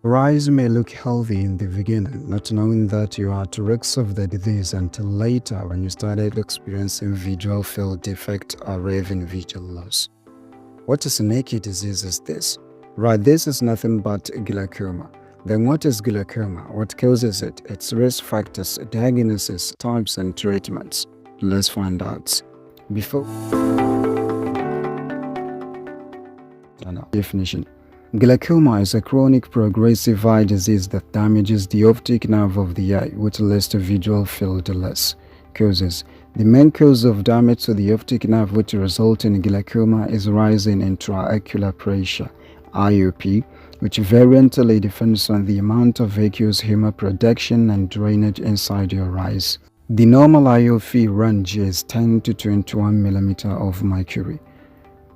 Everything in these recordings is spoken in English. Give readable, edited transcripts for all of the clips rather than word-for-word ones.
Your eyes may look healthy in the beginning, not knowing that you are at risk of the disease until later when you started experiencing visual field defect or even visual loss. What is an eye disease is this? Right, this is nothing but glaucoma. Then what is glaucoma? What causes it? Its risk factors, diagnosis, types and treatments. Let's find out. Before definition. Glaucoma is a chronic progressive eye disease that damages the optic nerve of the eye, which leads to visual field loss. Causes. The main cause of damage to the optic nerve which results in glaucoma is rising intraocular pressure, IOP, which variantly depends on the amount of aqueous humor production and drainage inside your eyes. The normal IOP range is 10 to 21 mm of mercury.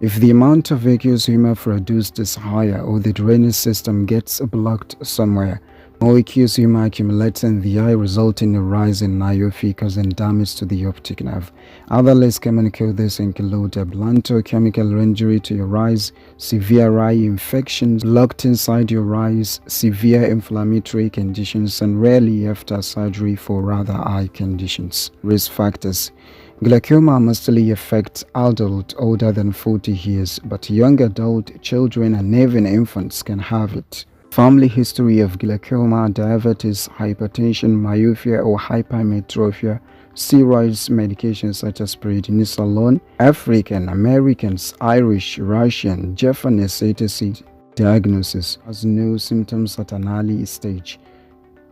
If the amount of aqueous humor produced is higher or the drainage system gets blocked somewhere, more aqueous humor accumulates in the eye, resulting in a rise in IOP causing damage to the optic nerve. Other less common causes include a blunt or chemical injury to your eyes, severe eye infections locked inside your eyes, severe inflammatory conditions, and rarely after surgery for other eye conditions. Risk factors. Glaucoma mostly affects adults older than 40 years, but young adult, children, and even infants can have it. Family history of glaucoma, diabetes, hypertension, myopia or hypermetropia, steroids, medications such as prednisolone, African Americans, Irish, Russian, Japanese, etc. Diagnosis has no symptoms at an early stage.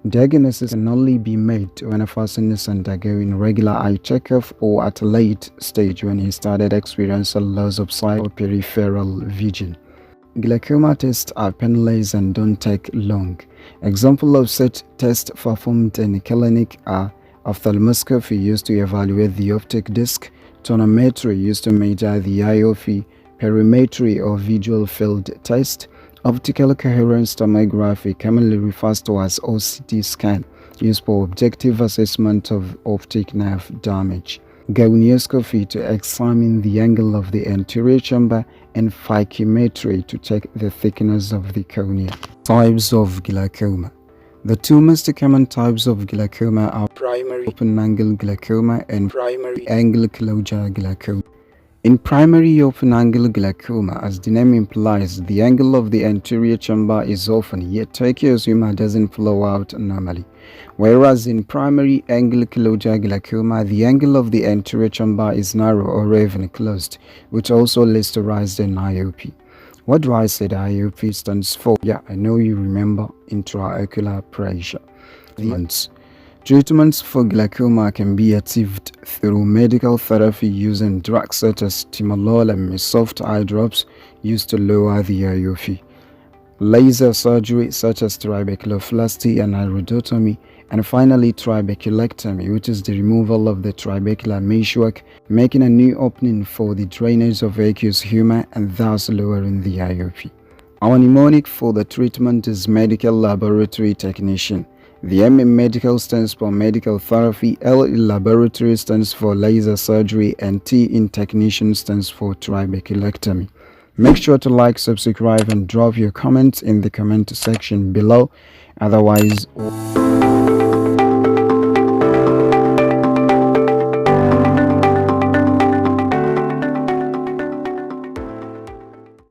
Diagnosis can only be made when a person is undergoing regular eye checkup or at a late stage when he started experiencing loss of sight or peripheral vision. Glaucoma tests are painless and don't take long. Examples of such tests performed in clinic are ophthalmoscopy used to evaluate the optic disc, tonometry used to measure the IOP, perimetry or visual field test, optical coherence tomography, commonly referred to as OCT scan, used for objective assessment of optic nerve damage. Gonioscopy to examine the angle of the anterior chamber, and phakimetry to check the thickness of the cornea. Types of glaucoma. The two most common types of glaucoma are primary open-angle glaucoma and primary angle-closure glaucoma. In primary open-angle glaucoma, as the name implies, the angle of the anterior chamber is open, yet aqueous humor doesn't flow out normally. Whereas in primary angle-closure glaucoma, the angle of the anterior chamber is narrow or even closed, which also leads to rise in IOP. What do I say the IOP stands for? Yeah, I know you remember intraocular pressure. Treatments for glaucoma can be achieved through medical therapy using drugs such as timolol and soft eye drops used to lower the IOP, laser surgery such as trabeculoplasty and iridotomy, and finally trabeculectomy, which is the removal of the trabecular meshwork, making a new opening for the drainage of aqueous humor and thus lowering the IOP. Our mnemonic for the treatment is medical laboratory technician. The M in medical stands for medical therapy, L in laboratory stands for laser surgery, and T in technician stands for trabeculectomy. Make sure to like, subscribe, and drop your comments in the comment section below. Otherwise,